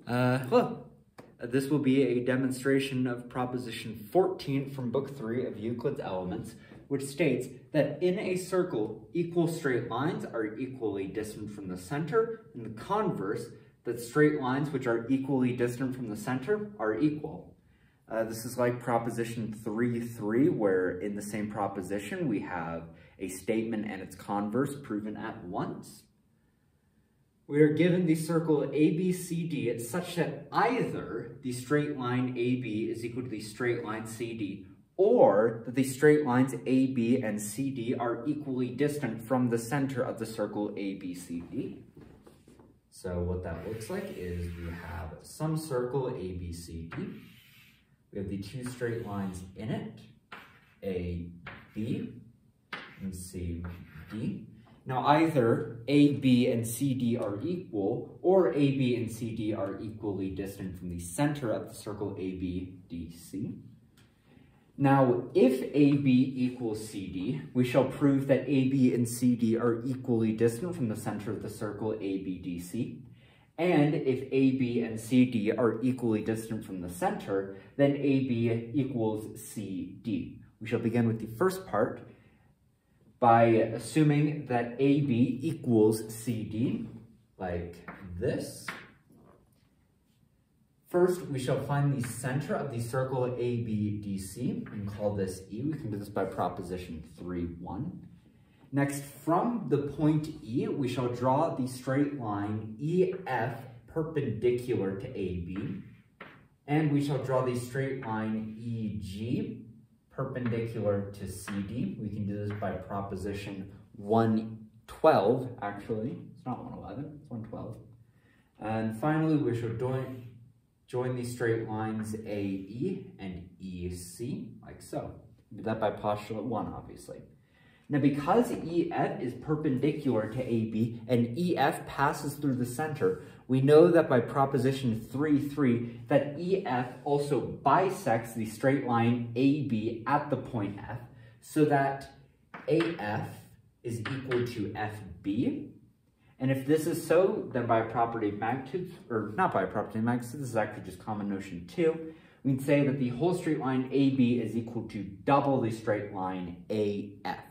Hello. This will be a demonstration of proposition 14 from book 3 of Euclid's Elements, which states that in a circle, equal straight lines are equally distant from the center, and the converse, that straight lines which are equally distant from the center are equal. This is like proposition 3.3, where in the same proposition we have a statement and its converse proven at once. We are given the circle ABCD. It's such that either the straight line AB is equal to the straight line CD, or that the straight lines AB and CD are equally distant from the center of the circle ABCD. So what that looks like is we have some circle ABCD. We have the two straight lines in it, AB and CD. Now either AB and CD are equal, or AB and CD are equally distant from the center of the circle ABDC. Now, if AB equals CD, we shall prove that AB and CD are equally distant from the center of the circle ABDC. And if AB and CD are equally distant from the center, then AB equals CD. We shall begin with the first part by assuming that AB equals CD, like this. First, we shall find the center of the circle ABDC and call this E. We can do this by proposition 3.1. Next, from the point E, we shall draw the straight line EF perpendicular to AB, and we shall draw the straight line EG perpendicular to CD. We can do this by proposition 112, actually. It's not 111, it's 112. And finally, we shall join these straight lines AE and EC, like so. We do that by postulate 1, obviously. Now, because EF is perpendicular to AB and EF passes through the center, we know that by proposition 3.3 that EF also bisects the straight line AB at the point F, so that AF is equal to FB. And if this is so, then by a property of magnitude, or not by a property of magnitude, this is actually just common notion 2, we can say that the whole straight line AB is equal to double the straight line AF.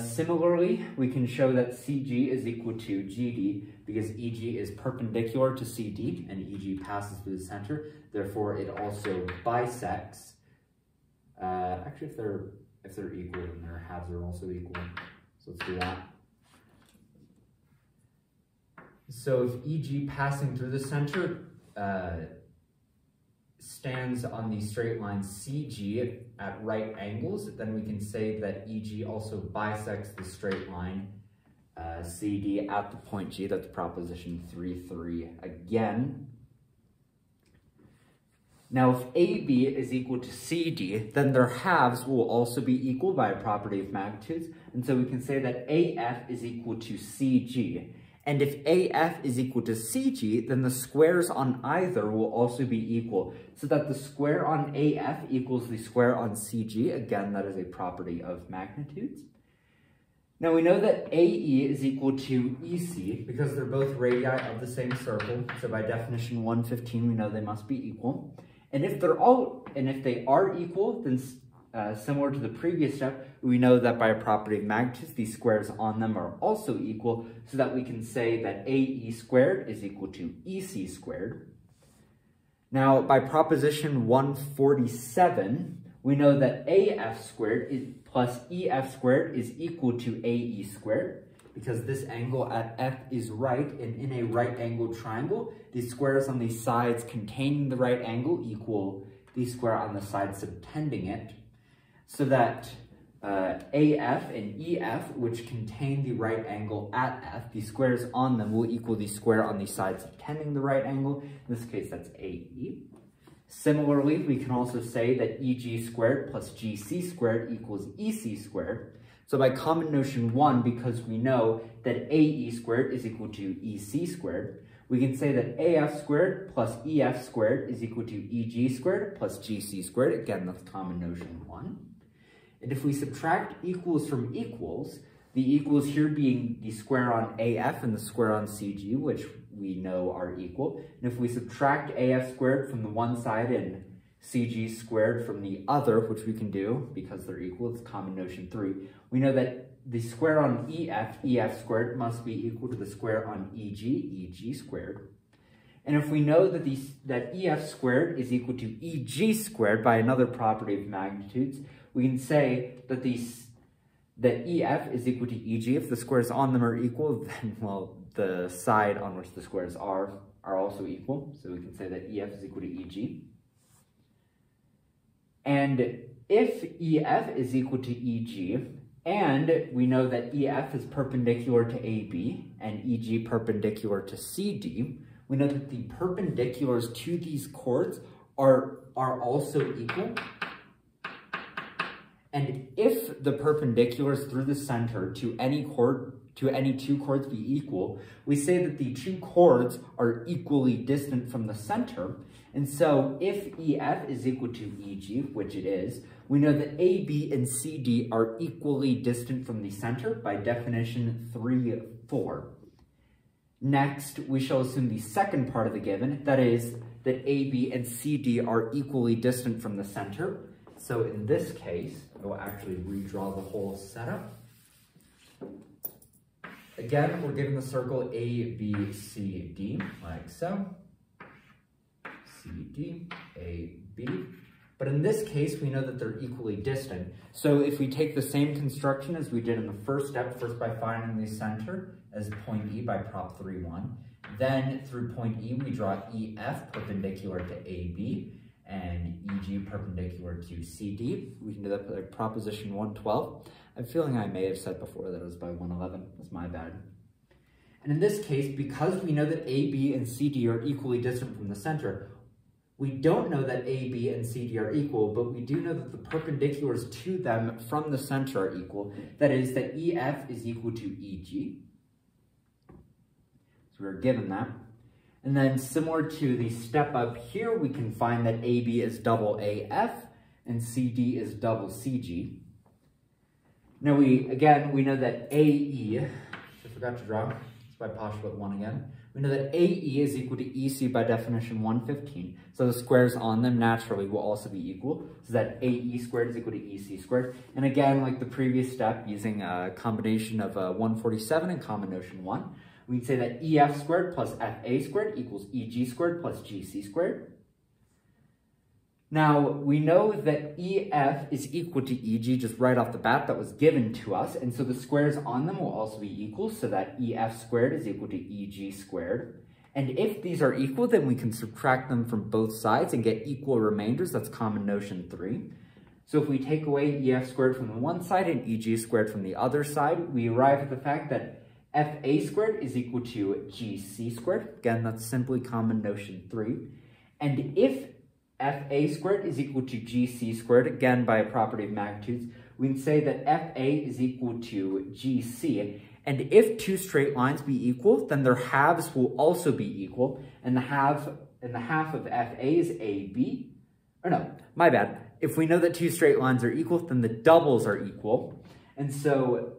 Similarly, we can show that CG is equal to GD because EG is perpendicular to CD and EG passes through the center. Therefore, it also bisects. Actually, if they're equal, then their halves are also equal. So let's do that. So if EG passing through the center stands on the straight line CG at right angles, then we can say that EG also bisects the straight line CD at the point G. That's proposition 3.3 again. Now, if AB is equal to CD, then their halves will also be equal by a property of magnitudes. And so we can say that AF is equal to CG. And if AF is equal to CG, then the squares on either will also be equal, so that the square on AF equals the square on CG. Again, that is a property of magnitudes. Now we know that AE is equal to EC because they're both radii of the same circle. So by definition 115, we know they must be equal. And if they are equal, then similar to the previous step, we know that by a property of magnitudes, these squares on them are also equal, so that we can say that AE squared is equal to EC squared. Now, by proposition 147, we know that AF squared plus EF squared is equal to AE squared, because this angle at F is right, and in a right-angled triangle, the squares on the sides containing the right angle equal the square on the side subtending it, so that AF and EF, which contain the right angle at F, the squares on them will equal the square on the side subtending the right angle. In this case, that's AE. Similarly, we can also say that EG squared plus GC squared equals EC squared. So by common notion 1, because we know that AE squared is equal to EC squared, we can say that AF squared plus EF squared is equal to EG squared plus GC squared. Again, that's common notion 1. And if we subtract equals from equals, the equals here being the square on AF and the square on CG, which we know are equal. And if we subtract AF squared from the one side and CG squared from the other, which we can do because they're equal, it's common notion 3, we know that the square on EF squared must be equal to the square on EG squared. And if we know that that EF squared is equal to EG squared by another property of magnitudes, we can say that that EF is equal to EG. If the squares on them are equal, then, well, the side on which the squares are also equal. So we can say that EF is equal to EG. And if EF is equal to EG, and we know that EF is perpendicular to AB and EG perpendicular to CD, we know that the perpendiculars to these chords are also equal. And if the perpendiculars through the center to any two chords be equal, we say that the two chords are equally distant from the center. And so if EF is equal to EG, which it is, we know that AB and CD are equally distant from the center by definition 3.4. Next, we shall assume the second part of the given, that is, that AB and CD are equally distant from the center. So in this case, I will actually redraw the whole setup. Again, we're given the circle A, B, C, D, like so. C, D, A, B. But in this case, we know that they're equally distant. So if we take the same construction as we did in the first step, first by finding the center as point E by prop 3.1, then through point E, we draw EF perpendicular to AB and EG perpendicular to CD. We can do that by proposition 112. I'm feeling I may have said before that it was by 111. That's my bad. And in this case, because we know that AB and CD are equally distant from the center, we don't know that AB and CD are equal, but we do know that the perpendiculars to them from the center are equal. That is, that EF is equal to EG. So we're given that. And then similar to the step up here, we can find that AB is double AF and CD is double CG. Now we know that AE, I forgot to draw, it's by postulate 1 again. We know that AE is equal to EC by definition 115. So the squares on them naturally will also be equal. So that AE squared is equal to EC squared. And again, like the previous step, using a combination of 147 and common notion 1, we can say that EF squared plus FA squared equals EG squared plus GC squared. Now, we know that EF is equal to EG just right off the bat. That was given to us. And so the squares on them will also be equal. So that EF squared is equal to EG squared. And if these are equal, then we can subtract them from both sides and get equal remainders. That's common notion 3. So if we take away EF squared from the one side and EG squared from the other side, we arrive at the fact that FA squared is equal to GC squared. Again, that's simply common notion 3. And if FA squared is equal to GC squared, again by a property of magnitudes, we can say that FA is equal to GC. And if two straight lines be equal, then their halves will also be equal. And the half of FA is AB. Or no, my bad. If we know that two straight lines are equal, then the doubles are equal. And so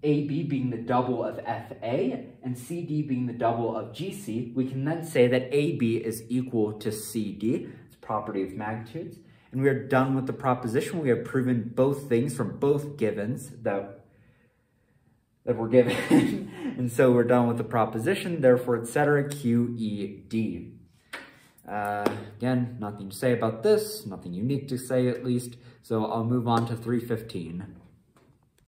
AB being the double of FA and CD being the double of GC, we can then say that AB is equal to CD. It's a property of magnitudes. And we are done with the proposition. We have proven both things from both givens that were given. And so we're done with the proposition, therefore, etc. QED. Again, nothing to say about this, nothing unique to say at least. So I'll move on to 3.15.